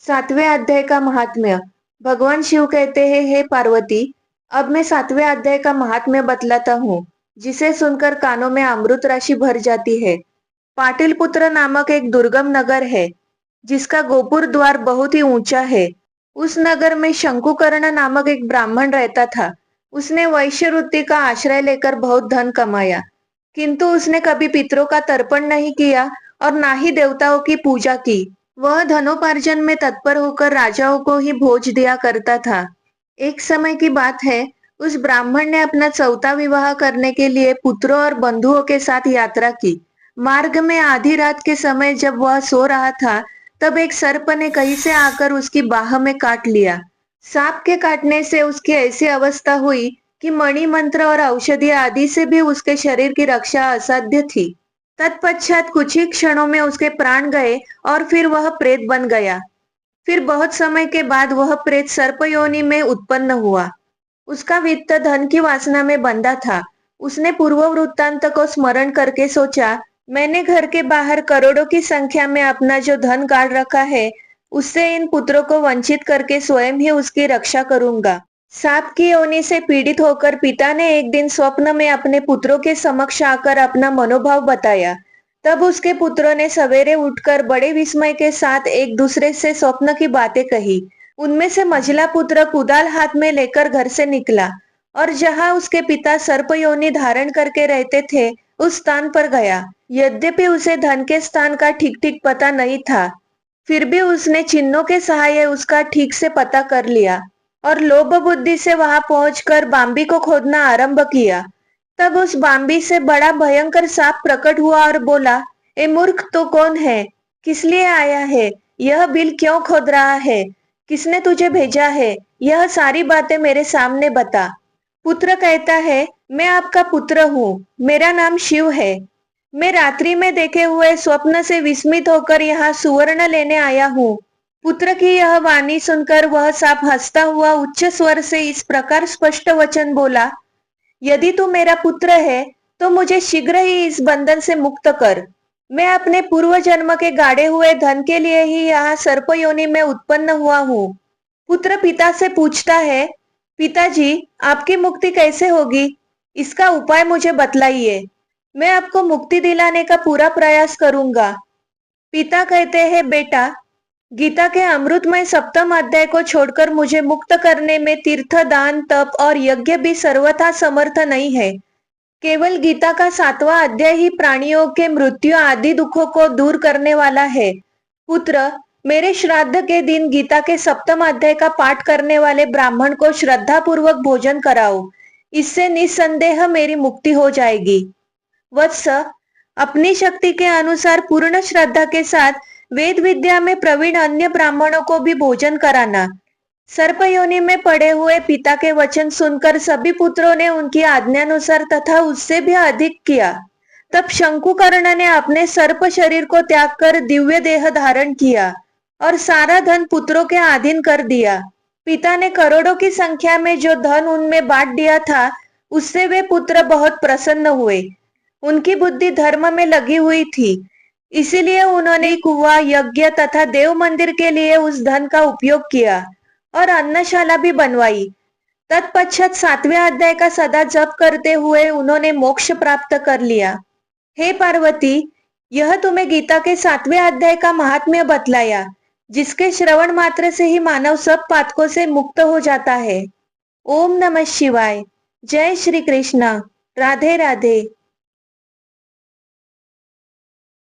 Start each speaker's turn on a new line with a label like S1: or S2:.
S1: सातवें अध्याय का महात्म्य। भगवान शिव कहते हैं, हे पार्वती, अब मैं सातवें अध्याय का महात्म्य बतलाता हूँ, जिसे सुनकर कानों में अमृत राशि भर जाती है। पाटिलपुत्र नामक एक दुर्गम नगर है, जिसका गोपुर द्वार बहुत ही ऊंचा है। उस नगर में शंकुकर्ण नामक एक ब्राह्मण रहता था। उसने वैश्य वृत्ति का आश्रय लेकर बहुत धन कमाया, किंतु उसने कभी पितरों का तर्पण नहीं किया और ना ही देवताओं की पूजा की। वह धनोपार्जन में तत्पर होकर राजाओं को ही भोज दिया करता था। एक समय की बात है, उस ब्राह्मण ने अपना चौथा विवाह करने के लिए पुत्रों और बंधुओं के साथ यात्रा की। मार्ग में आधी रात के समय जब वह सो रहा था, तब एक सर्प ने कहीं से आकर उसकी बाह में काट लिया। सांप के काटने से उसकी ऐसी अवस्था हुई कि मणि मंत्र और औषधि आदि से भी उसके शरीर की रक्षा असाध्य थी। तत्पश्चात कुछ ही क्षणों में उसके प्राण गए और फिर वह प्रेत बन गया। फिर बहुत समय के बाद वह प्रेत सर्प योनि में उत्पन्न हुआ। उसका वित्त धन की वासना में बंधा था। उसने पूर्व वृत्तांत को स्मरण करके सोचा, मैंने घर के बाहर करोड़ों की संख्या में अपना जो धन गाड़ रखा है, उससे इन पुत्रों को वंचित करके स्वयं ही उसकी रक्षा करूंगा। सांप की योनि से पीड़ित होकर पिता ने एक दिन स्वप्न में अपने पुत्रों के समक्ष आकर अपना मनोभाव बताया। तब उसके पुत्रों ने सवेरे उठकर बड़े विस्मय के साथ एक दूसरे से स्वप्न की बातें कही। उनमें से मझला पुत्र कुदाल हाथ में लेकर घर से निकला और जहां उसके पिता सर्प योनि धारण करके रहते थे, उस स्थान पर गया। यद्यपि उसे धन के स्थान का ठीक ठीक पता नहीं था, फिर भी उसने चिन्हों के सहारे उसका ठीक से पता कर लिया और लोभ बुद्धि से वहां पहुंचकर बांबी को खोदना आरंभ किया। तब उस बांबी से बड़ा भयंकर सांप प्रकट हुआ और बोला, ए मूर्ख, तू कौन है? किस लिए आया है? यह बिल क्यों खोद रहा है? किसने तुझे भेजा है? यह सारी बातें मेरे सामने बता। पुत्र कहता है, मैं आपका पुत्र हूँ, मेरा नाम शिव है। मैं रात्रि में देखे हुए स्वप्न से विस्मित होकर यहाँ सुवर्ण लेने आया हूँ। पुत्र की यह वाणी सुनकर वह सांप हंसता हुआ उच्च स्वर से इस प्रकार स्पष्ट वचन बोला, यदि तू मेरा पुत्र है तो मुझे शीघ्र ही इस बंधन से मुक्त कर। मैं अपने पूर्व जन्म के गाड़े हुए धन के लिए ही यहाँ सर्प योनि में उत्पन्न हुआ हूँ। पुत्र पिता से पूछता है, पिताजी, आपकी मुक्ति कैसे होगी? इसका उपाय मुझे बतलाइए। मैं आपको मुक्ति दिलाने का पूरा प्रयास करूंगा। पिता कहते हैं, बेटा, गीता के अमृतमय सप्तम अध्याय को छोड़कर मुझे मुक्त करने में तीर्थ, दान, तप और यज्ञ भी सर्वथा समर्थ नहीं है। केवल गीता का सातवां अध्याय ही प्राणियों के मृत्यु आदि दुखों को दूर करने वाला है। पुत्र, मेरे श्राद्ध के दिन गीता के सप्तम अध्याय का पाठ करने वाले ब्राह्मण को श्रद्धा पूर्वक भोजन कराओ। इससे निस्संदेह मेरी मुक्ति हो जाएगी। वत्स, अपनी शक्ति के अनुसार पूर्ण श्रद्धा के साथ वेद विद्या में प्रवीण अन्य ब्राह्मणों को भी भोजन कराना। सर्प योनि में पड़े हुए पिता के वचन सुनकर सभी पुत्रों ने उनकी आज्ञानुसार तथा उससे भी अधिक किया। तब शंकुकर्ण ने अपने सर्प शरीर को त्याग कर दिव्य देह धारण किया और सारा धन पुत्रों के अधीन कर दिया। पिता ने करोड़ों की संख्या में जो धन उनमें बांट दिया था, उससे वे पुत्र बहुत प्रसन्न हुए। उनकी बुद्धि धर्म में लगी हुई थी, इसीलिए उन्होंने कुआं, यज्ञ तथा देव मंदिर के लिए उस धन का उपयोग किया और अन्नशाला भी बनवाई। तत्पश्चात सातवें अध्याय का सदा जप करते हुए उन्होंने मोक्ष प्राप्त कर लिया। हे पार्वती, यह तुम्हें गीता के सातवें अध्याय का महात्म्य बतलाया, जिसके श्रवण मात्र से ही मानव सब पातकों से मुक्त हो जाता है। ओम नमः शिवाय। जय श्री कृष्ण। राधे राधे।